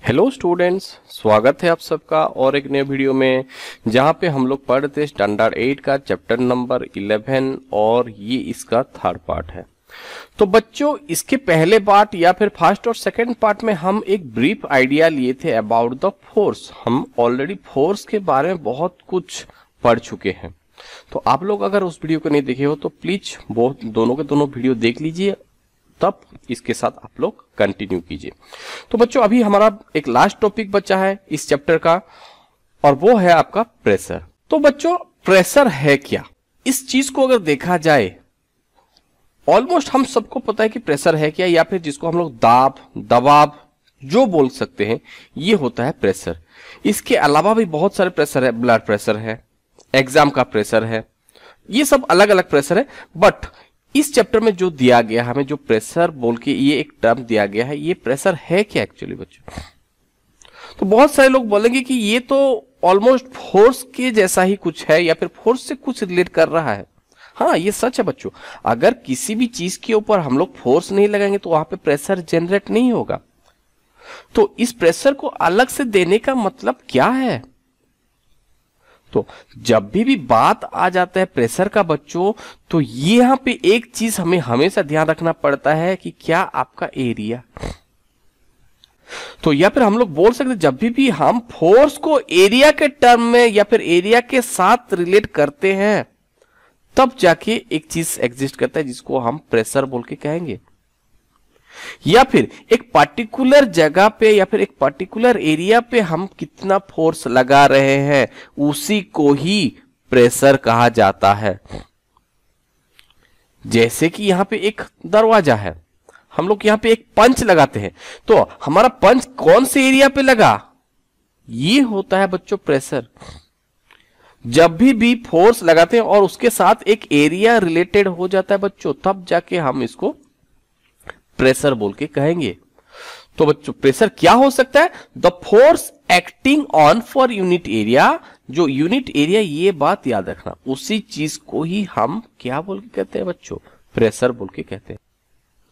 Hello students, स्वागत है आप सबका और एक नए वीडियो में जहां पे हम लोग पढ़ रहे थे स्टैंडर्ड 8 का चैप्टर नंबर 11 और ये इसका थर्ड पार्ट है। तो बच्चों, इसके पहले पार्ट या फिर फर्स्ट और सेकंड पार्ट में हम एक ब्रीफ आइडिया लिए थे अबाउट द फोर्स। हम ऑलरेडी फोर्स के बारे में बहुत कुछ पढ़ चुके हैं। तो आप लोग अगर उस वीडियो को नहीं देखे हो तो प्लीज वो दोनों के दोनों वीडियो देख लीजिए, तब इसके साथ आप लोग कंटिन्यू कीजिए। तो बच्चों, अभी हमारा एक लास्ट टॉपिक बचा है इस चैप्टर का और वो है आपका प्रेशर। तो बच्चों, प्रेशर है क्या? इस चीज को अगर देखा जाए, ऑलमोस्ट हम सबको पता है कि प्रेशर है क्या, या फिर जिसको हम लोग दाब, दबाव जो बोल सकते हैं, ये होता है प्रेशर। इसके अलावा भी बहुत सारे प्रेशर है। ब्लड प्रेशर है, एग्जाम का प्रेशर है, ये सब अलग अलग प्रेशर है। बट इस चैप्टर में जो दिया गया, हमें जो प्रेशर बोल के ये एक टर्म दिया गया है, ये प्रेशर है क्या एक्चुअली बच्चों? तो बहुत सारे लोग बोलेंगे कि ये तो ऑलमोस्ट फोर्स के जैसा ही कुछ है या फिर फोर्स से कुछ रिलेट कर रहा है। हाँ, ये सच है बच्चों। अगर किसी भी चीज के ऊपर हम लोग फोर्स नहीं लगाएंगे तो वहां पे प्रेशर जनरेट नहीं होगा। तो इस प्रेशर को अलग से देने का मतलब क्या है? तो जब भी बात आ जाता है प्रेशर का बच्चों, तो यहां पे एक चीज हमें हमेशा ध्यान रखना पड़ता है कि क्या आपका एरिया। तो या फिर हम लोग बोल सकते हैं, जब भी हम फोर्स को एरिया के टर्म में या फिर एरिया के साथ रिलेट करते हैं, तब जाके एक चीज एग्जिस्ट करता है जिसको हम प्रेशर बोल के कहेंगे। या फिर एक पर्टिकुलर जगह पे या फिर एक पर्टिकुलर एरिया पे हम कितना फोर्स लगा रहे हैं, उसी को ही प्रेशर कहा जाता है। जैसे कि यहां पे एक दरवाजा है, हम लोग यहां पे एक पंच लगाते हैं, तो हमारा पंच कौन से एरिया पे लगा, ये होता है बच्चों प्रेशर। जब भी फोर्स लगाते हैं और उसके साथ एक एरिया रिलेटेड हो जाता है बच्चों, तब जाके हम इसको प्रेशर बोल के कहेंगे। तो बच्चों, प्रेशर क्या हो सकता है? The force acting on for unit area. जो यूनिट एरिया, ये बात याद रखना, उसी चीज को ही हम क्या बोल के कहते हैं बच्चों? प्रेशर बोल के कहते हैं।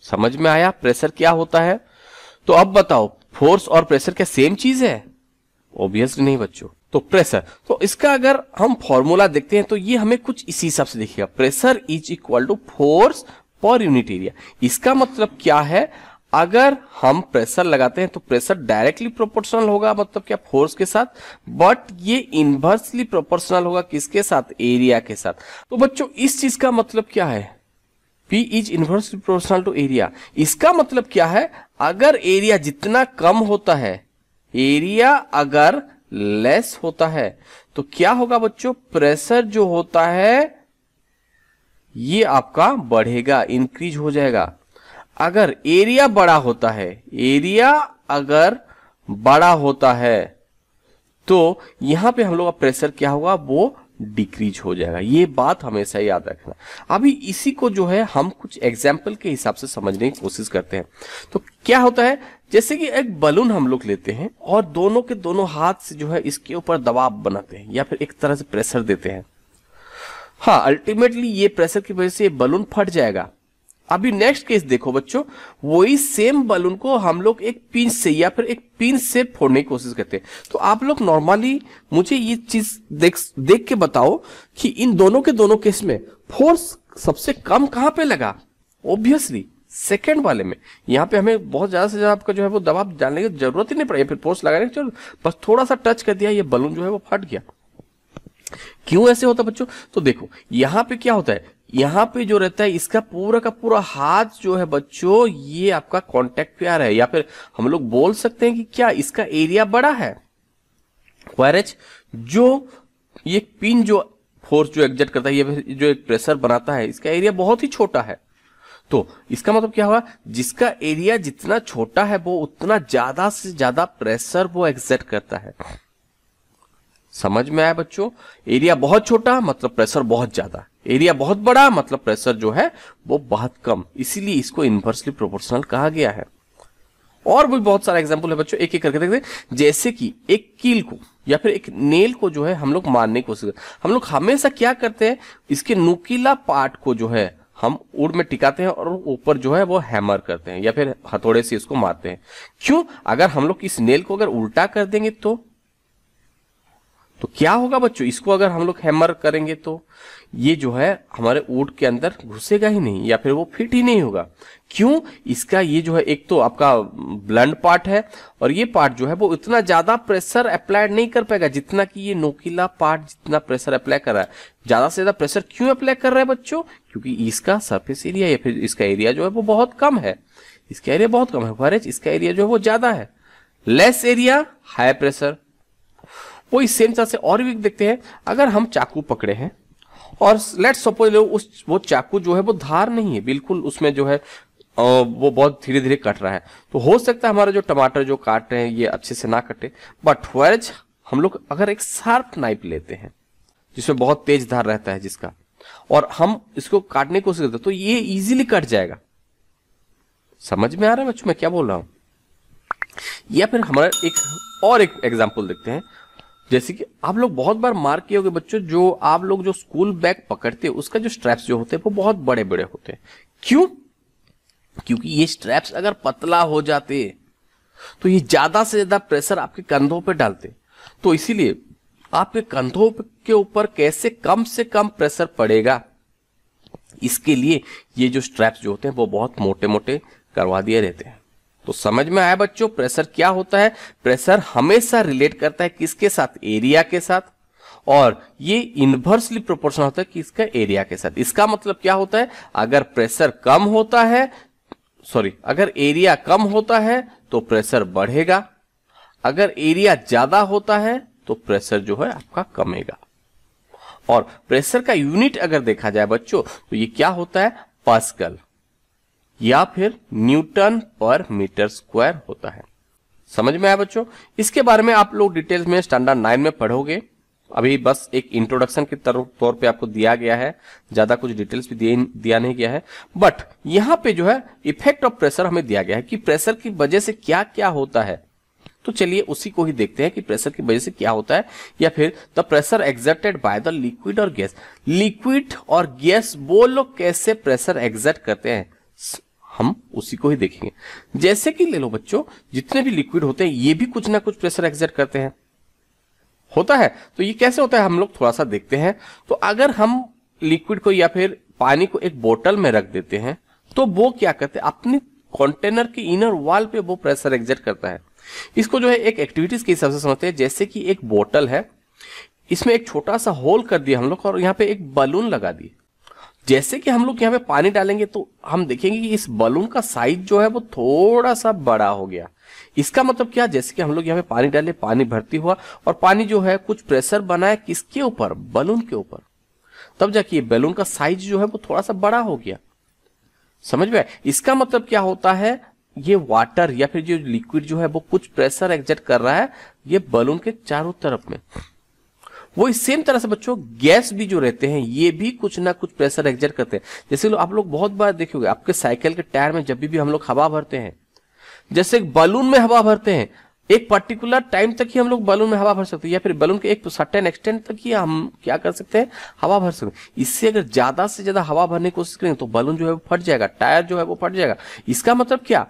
समझ में आया प्रेशर क्या होता है? तो अब बताओ, फोर्स और प्रेशर क्या सेम चीज है? ऑब्वियसली नहीं बच्चों। तो प्रेशर, तो इसका अगर हम फॉर्मूला देखते हैं तो ये हमें कुछ इसी हिसाब से दिखेगा। Pressure is equal to force per unit area. इसका मतलब क्या है? अगर हम प्रेशर लगाते हैं तो प्रेशर डायरेक्टली प्रोपोर्शनल होगा, मतलब क्या, फोर्स के साथ, बट ये इनवर्सली प्रोपोर्शनल होगा किसके साथ? एरिया के साथ। तो बच्चों, इस चीज का मतलब क्या है? P is inversely proportional to area. इसका मतलब क्या है? अगर एरिया जितना कम होता है, एरिया अगर लेस होता है, तो क्या होगा बच्चों? प्रेशर जो होता है ये आपका बढ़ेगा, इंक्रीज हो जाएगा। अगर एरिया बड़ा होता है, एरिया अगर बड़ा होता है, तो यहां पे हम लोग का प्रेशर क्या होगा? वो डिक्रीज हो जाएगा। ये बात हमेशा याद रखना। अभी इसी को जो है हम कुछ एग्जाम्पल के हिसाब से समझने की कोशिश करते हैं। तो क्या होता है, जैसे कि एक बलून हम लोग लेते हैं और दोनों के दोनों हाथ से जो है इसके ऊपर दबाव बनाते हैं या फिर एक तरह से प्रेशर देते हैं। हाँ, अल्टीमेटली ये प्रेशर की वजह से ये बलून फट जाएगा। अभी नेक्स्ट केस देखो बच्चों, वही सेम बलून को हम लोग एक पिंच से या फिर एक पिन से फोड़ने की कोशिश करते हैं। तो आप लोग नॉर्मली मुझे ये चीज देख के बताओ कि इन दोनों के दोनों केस में फोर्स सबसे कम कहां पे लगा? ऑब्वियसली सेकंड वाले में। यहाँ पे हमें बहुत ज्यादा से ज्यादा आपका जो है वो दबाव डालने की जरूरत ही नहीं पड़ी, फिर फोर्स लगाने की, बस थोड़ा सा टच कर दिया, ये बलून जो है वो फट गया। क्यों ऐसे होता है बच्चों? तो देखो, यहां पे क्या होता है, यहां पे जो रहता है इसका पूरा का पूरा हाथ जो है बच्चों, ये आपका कांटेक्ट पे आ रहा है, या फिर हम लोग बोल सकते हैं कि क्या इसका एरिया बड़ा है। व्हेरेज जो ये पिन जो फोर्स जो एग्जर्ट करता है, ये जो एक प्रेशर बनाता है, इसका एरिया बहुत ही छोटा है। तो इसका मतलब क्या हुआ? जिसका एरिया जितना छोटा है वो उतना ज्यादा से ज्यादा प्रेशर वो एग्जर्ट करता है। समझ में आया बच्चों? एरिया बहुत छोटा मतलब प्रेशर बहुत ज्यादा, एरिया बहुत बड़ा मतलब प्रेशर जो है वो बहुत कम। इसीलिए इसको इनवर्सली प्रोपोर्शनल कहा गया है। और भी बहुत सारा एग्जांपल है बच्चों, एक एक करके देखते हैं। जैसे कि एक कील को या फिर एक नेल को जो है हम लोग मारने की कोशिश करते हैं। हम लोग हमेशा क्या करते हैं, इसके नुकीला पार्ट को जो है हम वुड में टिकाते हैं और ऊपर जो है वो हैमर करते हैं या फिर हथौड़े से इसको मारते हैं। क्यों? अगर हम लोग इस नेल को अगर उल्टा कर देंगे तो क्या होगा बच्चों? इसको अगर हम लोग हैमर करेंगे तो ये जो है हमारे वुड के अंदर घुसेगा ही नहीं या फिर वो फिट ही नहीं होगा। क्यों? इसका ये जो है एक तो आपका ब्लंट पार्ट है और ये पार्ट जो है वो इतना ज्यादा प्रेशर अप्लाई नहीं कर पाएगा जितना कि ये नोकीला पार्ट जितना प्रेशर अप्लाई कर रहा है। ज्यादा से ज्यादा प्रेशर क्यों अप्लाई कर रहा है बच्चों? क्योंकि इसका सरफेस एरिया या फिर इसका एरिया जो है वो बहुत कम है। इसका एरिया बहुत कम है, वरेज इसका एरिया जो है वो ज्यादा है। Less area high pressure. वो इस सेम तरह से और भी देखते हैं। अगर हम चाकू पकड़े हैं और लेट्स सपोज वो चाकू जो है वो धार नहीं है बिल्कुल, उसमें जो है वो बहुत धीरे धीरे कट रहा है, तो हो सकता है हमारा जो टमाटर जो काट रहे हैं ये अच्छे से ना कटे। बट वेज हम लोग अगर एक शार्प नाइफ लेते हैं जिसमें बहुत तेज धार रहता है जिसका, और हम इसको काटने की कोशिश करते हैं तो ये इजीली कट जाएगा। समझ में आ रहा है बच्चों मैं क्या बोल रहा हूं? या फिर हमारा एक एग्जाम्पल देखते हैं। जैसे कि आप लोग बहुत बार मार्क किए होंगे बच्चों, जो आप लोग जो स्कूल बैग पकड़ते हैं उसका जो स्ट्रैप्स जो होते हैं वो बहुत बड़े बड़े होते हैं। क्यों? क्योंकि ये स्ट्रैप्स अगर पतला हो जाते तो ये ज्यादा से ज्यादा प्रेशर आपके कंधों पे डालते, तो इसीलिए आपके कंधों के ऊपर कैसे कम से कम प्रेशर पड़ेगा, इसके लिए ये जो स्ट्रैप्स जो होते हैं वो बहुत मोटे मोटे करवा दिए रहते हैं। तो समझ में आया बच्चों प्रेशर क्या होता है? प्रेशर हमेशा रिलेट करता है किसके साथ? एरिया के साथ, और ये इनवर्सली प्रोपोर्शनल होता है किसका? एरिया के साथ। इसका मतलब क्या होता है? अगर प्रेशर कम होता है, अगर एरिया कम होता है तो प्रेशर बढ़ेगा, अगर एरिया ज्यादा होता है तो प्रेशर जो है आपका कमेगा। और प्रेशर का यूनिट अगर देखा जाए बच्चों तो ये क्या होता है? पास्कल या फिर न्यूटन पर मीटर स्क्वायर होता है। समझ में आया बच्चों? इसके बारे में आप लोग डिटेल्स में स्टैंडर्ड 9 में पढ़ोगे। अभी बस एक इंट्रोडक्शन के तौर पे आपको दिया गया है, ज्यादा कुछ डिटेल्स भी दिया नहीं गया है। बट यहां पे जो है इफेक्ट ऑफ प्रेशर हमें दिया गया है कि प्रेशर की वजह से क्या क्या होता है। तो चलिए उसी को ही देखते हैं कि प्रेशर की वजह से क्या होता है, या फिर the pressure exerted by the liquid और गैस। लिक्विड और गैस वो लोग कैसे प्रेशर एक्सर्ट करते हैं, हम उसी को ही देखेंगे। जैसे कि ले लो बच्चों, जितने भी लिक्विड होते हैं ये भी कुछ ना कुछ प्रेशर एक्सर्ट करते हैं, होता है। तो ये कैसे होता है हम लोग थोड़ा सा देखते हैं। तो अगर हम लिक्विड को या फिर पानी को एक बोतल में रख देते हैं तो वो क्या करते हैं? अपने कंटेनर के इनर वॉल पे वो प्रेशर एक्सर्ट करता है। इसको जो है एक एक्टिविटीज के हिसाब से समझते हैं। जैसे कि एक बोतल है, इसमें एक छोटा सा होल कर दिया हम लोग और यहाँ पे एक बलून लगा दिए। जैसे कि हम लोग यहाँ पे पानी डालेंगे तो हम देखेंगे कि इस बलून का साइज जो है वो थोड़ा सा बड़ा हो गया। इसका मतलब क्या? जैसे कि हम लोग यहाँ पे पानी डाले, पानी भर्ती हुआ और पानी जो है कुछ प्रेशर बनाए किसके ऊपर? बलून के ऊपर। तब जाके ये बलून का साइज जो है वो थोड़ा सा बड़ा हो गया। समझ में? इसका मतलब क्या होता है? ये वाटर या फिर जो लिक्विड जो है वो कुछ प्रेशर एक्सर्ट कर रहा है ये बलून के चारों तरफ में। वो इस सेम तरह से बच्चों गैस भी जो रहते हैं ये भी कुछ ना कुछ प्रेशर एक्सर्ट करते हैं। जैसे आप लोग बहुत बार देखोगे आपके साइकिल के टायर में जब भी हम लोग हवा भरते हैं, जैसे बलून में हवा भरते हैं, एक पर्टिकुलर टाइम तक ही हम लोग बलून में हवा भर सकते हैं या फिर बलून के एक सर्टेन एक्सटेंट तक ही हम क्या कर सकते हैं? हवा भर सकते हैं। इससे अगर ज्यादा से ज्यादा हवा भरने की कोशिश करेंगे तो बलून जो है वो फट जाएगा, टायर जो है वो फट जाएगा। इसका मतलब क्या?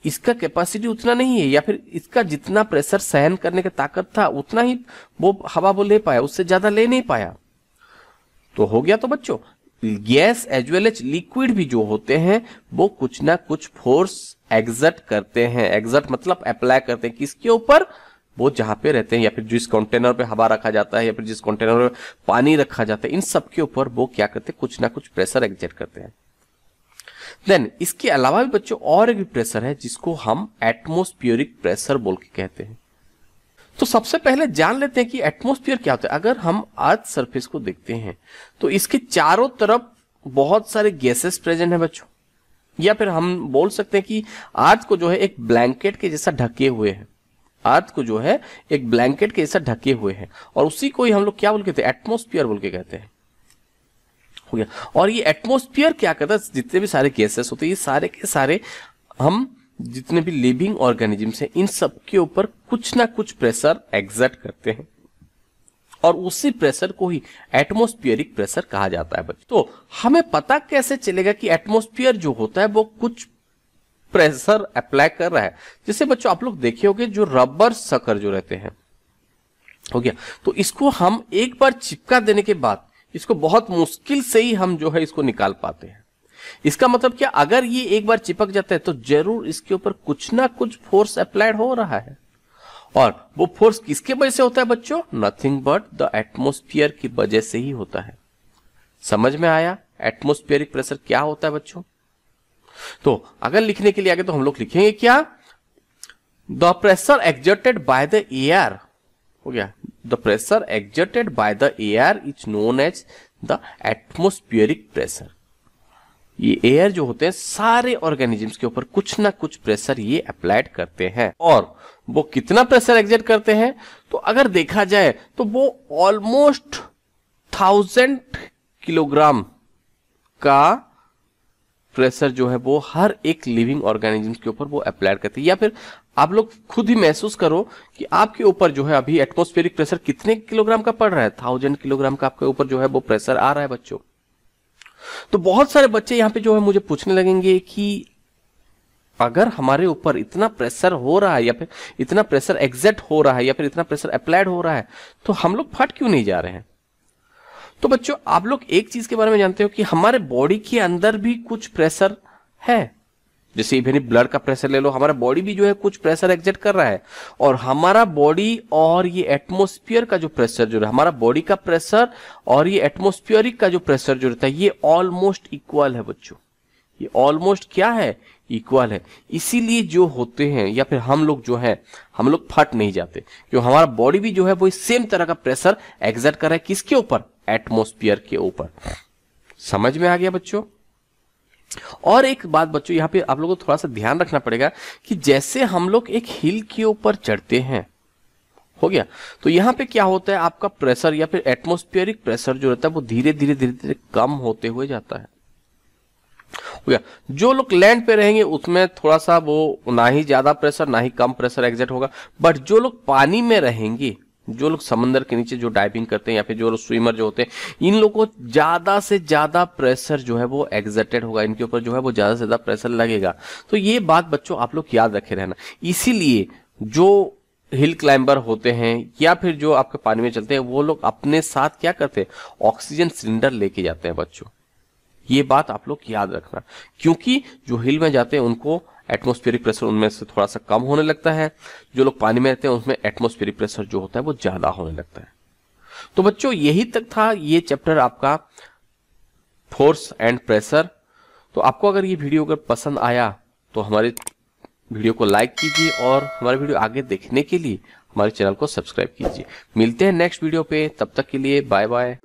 इसका कैपेसिटी उतना नहीं है या फिर इसका जितना प्रेशर सहन करने की ताकत था उतना ही वो हवा वो ले पाया, उससे ज्यादा ले नहीं पाया। तो हो गया। तो बच्चों gas as well as liquid भी जो होते हैं वो कुछ ना कुछ फोर्स एक्सर्ट करते हैं। एक्सर्ट मतलब अप्लाई करते हैं किसके ऊपर? वो जहां पे रहते हैं या फिर जिस कंटेनर पे हवा रखा जाता है या फिर जिस कंटेनर में पानी रखा जाता है, इन सब के ऊपर वो क्या करते हैं? कुछ ना कुछ प्रेशर एक्सर्ट करते हैं। देन इसके अलावा भी बच्चों और एक प्रेशर है जिसको हम एटमॉस्फेरिक प्रेशर बोल के कहते हैं। तो सबसे पहले जान लेते हैं कि एटमॉस्फेयर क्या होता है। अगर हम अर्थ सरफेस को देखते हैं तो इसके चारों तरफ बहुत सारे गैसेस प्रेजेंट है बच्चों, या फिर हम बोल सकते हैं कि अर्थ को जो है एक ब्लैंकेट के जैसा ढके हुए हैं। अर्थ को जो है एक ब्लैंकेट के जैसा ढके हुए हैं और उसी को ही हम लोग क्या बोल के कहते हैं? एटमॉस्फेयर बोल के कहते हैं। हो गया। और ये एटमॉस्फेयर क्या करता है? जितने भी सारे गैसेस होते हैं ये सारे के सारे हम जितने भी लिविंग ऑर्गेनिजम्स हैं इन सब के ऊपर कुछ ना कुछ प्रेशर एक्सर्ट करते हैं। और उसी प्रेशर को ही एटमॉस्फेरिक प्रेशर कहा जाता है बच्चों। तो हमें पता कैसे चलेगा कि एटमॉस्फेयर जो होता है वो कुछ प्रेशर अप्लाई कर रहा है? जैसे बच्चों आप लोग देखे होंगे जो रबर सकर जो रहते हैं, हो गया, तो इसको हम एक बार चिपका देने के बाद इसको बहुत मुश्किल से ही हम जो है इसको निकाल पाते हैं। इसका मतलब क्या, अगर ये एक बार चिपक जाता है तो जरूर इसके ऊपर कुछ ना कुछ फोर्स अप्लाइड हो रहा है। और वो फोर्स किसके वजह से होता है बच्चों? नथिंग बट द एटमॉस्फेयर की वजह से ही होता है। समझ में आया एटमॉस्फेरिक प्रेशर क्या होता है बच्चों? तो अगर लिखने के लिए आगे तो हम लोग लिखेंगे क्या, the pressure exerted by the air, हो गया, the pressure exerted by the air is known as the atmospheric pressure. ये एयर जो होते हैं सारे ऑर्गेनिजम्स के ऊपर कुछ ना कुछ प्रेशर ये अप्लाइड करते हैं। और वो कितना प्रेशर एक्सर्ट करते हैं, तो अगर देखा जाए तो वो ऑलमोस्ट 1000 किलोग्राम का प्रेशर जो है वो हर एक लिविंग ऑर्गेनिजम्स के ऊपर वो अप्लाइड करते हैं। या फिर आप लोग खुद ही महसूस करो कि आपके ऊपर जो है अभी एटमॉस्फेरिक प्रेशर कितने किलोग्राम का पड़ रहा है? 1000 किलोग्राम का आपके ऊपर जो है वो प्रेशर आ रहा है बच्चों। तो बहुत सारे बच्चे यहां पे जो है मुझे पूछने लगेंगे कि अगर हमारे ऊपर इतना प्रेशर हो रहा है या फिर इतना प्रेशर एक्सर्ट हो रहा है या फिर इतना प्रेशर अप्लाइड हो रहा है तो हम लोग फट क्यों नहीं जा रहे हैं? तो बच्चों आप लोग एक चीज के बारे में जानते हो कि हमारे बॉडी के अंदर भी कुछ प्रेशर है। जैसे इवन ब्लड का प्रेशर ले लो, हमारा बॉडी भी जो है कुछ प्रेशर एक्सर्ट कर रहा है। और हमारा बॉडी और ये एटमॉस्फेयर का जो प्रेशर जो है, हमारा बॉडी का प्रेशर और ये एटमॉस्फेरिक का जो प्रेशर जो रहता है ये ऑलमोस्ट इक्वल है बच्चों। ये ऑलमोस्ट क्या है? इक्वल है। इसीलिए जो होते हैं या फिर हम लोग जो है हम लोग फट नहीं जाते, क्योंकि हमारा बॉडी भी जो है वो सेम तरह का प्रेशर एक्सर्ट कर रहा है। किसके ऊपर? एटमॉस्फेयर के ऊपर। समझ में आ गया बच्चों? और एक बात बच्चों यहाँ पे आप लोगों को थोड़ा सा ध्यान रखना पड़ेगा कि जैसे हम लोग एक हिल के ऊपर चढ़ते हैं, हो गया, तो यहाँ पे क्या होता है, आपका प्रेशर या फिर एटमॉस्फेरिक प्रेशर जो रहता है वो धीरे धीरे धीरे धीरे कम होते हुए जाता है, हो गया। जो लोग लैंड पे रहेंगे उसमें थोड़ा सा वो ना ही ज्यादा प्रेशर ना ही कम प्रेशर एक्सर्ट होगा। बट जो लोग पानी में रहेंगे, जो लोग समंदर के नीचे जो डाइविंग करते हैं या फिर जो लोग स्विमर जो होते हैं, इन लोगों को ज्यादा से ज्यादा प्रेशर जो है वो एक्सर्टेड होगा, इनके ऊपर जो है वो ज्यादा से ज्यादा प्रेशर लगेगा। तो ये बात बच्चों आप लोग याद रखे रहना। इसीलिए जो हिल क्लाइंबर होते हैं या फिर जो आपके पानी में चलते हैं वो लोग अपने साथ क्या करते हैं, ऑक्सीजन सिलेंडर लेके जाते हैं बच्चों। ये बात आप लोग याद रखना, क्योंकि जो हिल में जाते हैं उनको एटमॉस्फेरिक प्रेशर उनमें से थोड़ा सा कम होने लगता है, जो लोग पानी में रहते हैं उसमें एटमॉस्फेरिक प्रेशर जो होता है वो ज्यादा होने लगता है। तो बच्चों यही तक था ये चैप्टर आपका फोर्स एंड प्रेशर। तो आपको अगर ये वीडियो अगर पसंद आया तो हमारे वीडियो को लाइक कीजिए और हमारे वीडियो आगे देखने के लिए हमारे चैनल को सब्सक्राइब कीजिए। मिलते हैं नेक्स्ट वीडियो पे, तब तक के लिए बाय बाय।